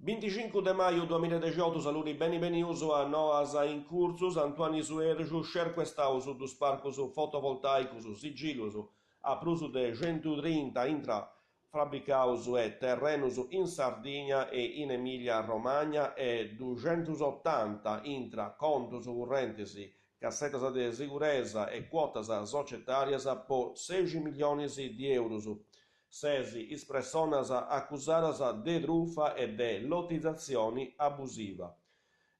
25 de maio 2018, saluri beni uso a noas in cursus, Antoine Suergiu, scerquestausu dos parcus fotovoltaicus sigilus a prusu de 130 intra fabricaus e terrenus in Sardigna e in Emilia Romagna e 280 intra contus currentes, cassetas de sicurezza e quotas societarias por 6 miliones de euros. Sesi espressonas accusadas de trufa e de lotizzazione abusiva.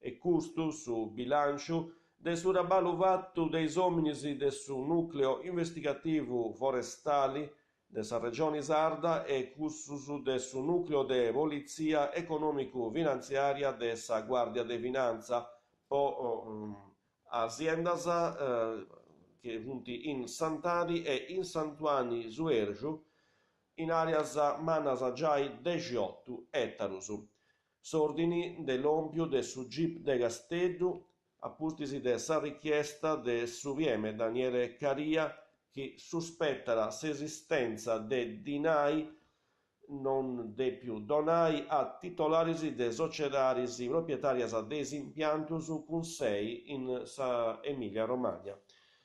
E custo su bilancio de su trabalho fatto dei uomini de su nucleo investigativo forestali dessa regione sarda e custo de su nucleo de polizia economico-finanziaria dessa Guardia de Finanza o aziendas che punti in Sant'Ari e in Santuani Suergiu in areas manas giai 18 ettarus. S'ordini dell'ompio de su GIP de Gasteddu, appustisi de sa richiesta de su VM Daniele Caria, che suspettara s'esistenza de dinai non de più donai a titolaris de societaris proprietarias des impiantus cun sei in sa Emilia Romagna.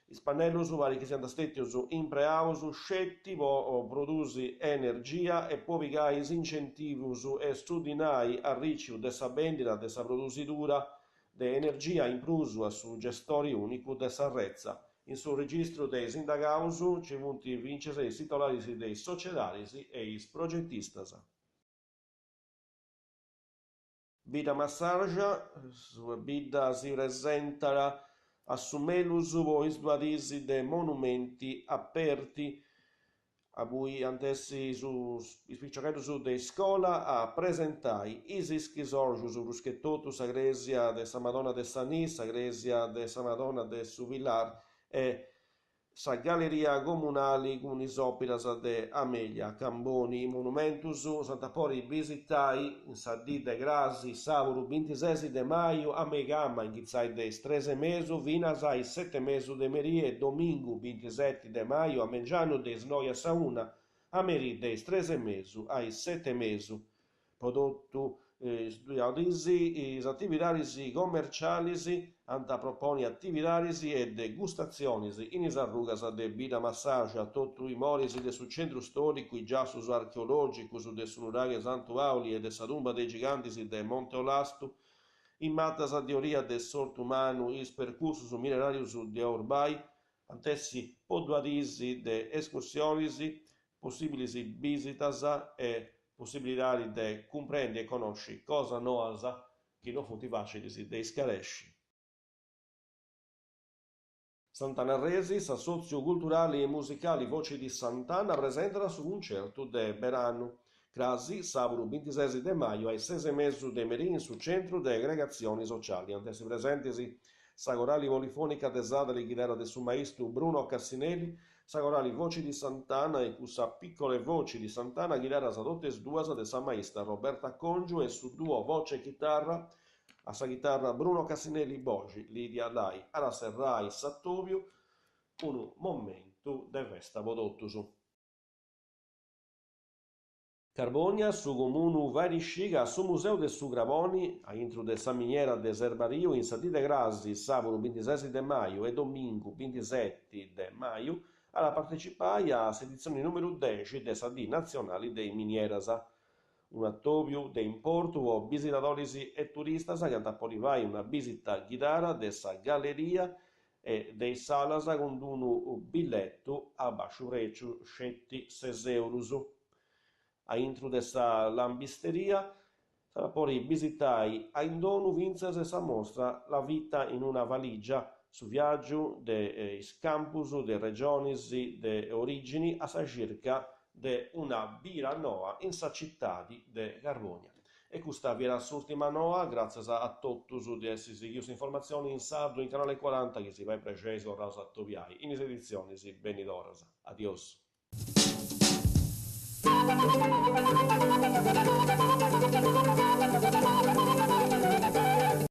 Is pannellus vari che siano stettius impreaus scetti po produsi energia e po vigais incentivus e studinai a riciu de sa vendita de sa produsidura de energia imprusu a su gestori unicu de sa rezza. In su registro de indagaus ci vunti vincere is titolaris dei societaris e is progettistas. Bida massaggia, su bida si presentara assumelus vois duadisi de monumenti aperti a cui antessi su ispicciocchetus de scola a presentai is chisorgius ruschettotus a Gresia de sa Madonna de Sanis, a Gresia de sa Madonna de su Villar e sa galleria comunali con is operas de Amelia Camboni monumentus sant'Apori visitai in sa dì de Grasi sabaru 26 de maio a Megama in ghizai de 13 mesu vinas ai 7 mesu de merie domingu 27 de maio a Mengiano de Snoia Sauna a meri de 13 mesu ai 7 mesu prodotto studiatisi is attividades commercialis anta proponi attividades e degustazioni in is arrugas de bida massaggia a totu i moris de su centru storicu i giassus archeologicus de su nuraghe Santu Auli e de sa tumba dei gigantis de Monte Olastu in matas a teoria de sortu umanu is percursus minerarius de orbai antessi poduadisi de excursionis possibilis visitas e possibilità di comprendi e conosci cosa noasa che non futi facili de iscaresci. Santanarresi, sa socio-culturali e musicali Voci di Sant'Anna presentano su concerto de Berano. Crasi, sabato 26 de maio ai 6 mesi de merin su centro de aggregazioni sociali. Antesi presentesi sa corali polifonica tesata di chitarra del suo maestro Bruno Cassinelli, sa corali Voci di Sant'Anna e cussa piccole voci di Sant'Anna chitarra sa dottes duas de sa maestra Roberta Congiu e su duo voce chitarra a sa chitarra Bruno Cassinelli Bogi, Lidia Lai, Ara Serrai Sattovio, un momento de festa podottus. Carbonia, su comunu Varisciga, su museu de su Gravoni, a intro de sa miniera de Serbario, in sa dì de Grasi, sabato 26 de maio e domingo 27 de maio, alla partecipai a edizione numero 10 de sa dì nazionali de minieras. Un attovio de importo o visitadoris e turistas che antapolivai una visita guidata de sa galleria e dei salas con un biglietto a basso prezzo, scetti 6 euros. A intro de sa lambisteria, sarà poi visitai a Indonu vinces sa mostra La vita in una valigia su viaggio de campus de regionis de origini a sa circa de una bira noa in sa città de Carbonia. E questa era l'ultima noa, grazie a totus di essersi chiusi informazioni in sardo in canale 40 che si va preceso Rosa Attoviai. In edizioni si benidoras. Adios.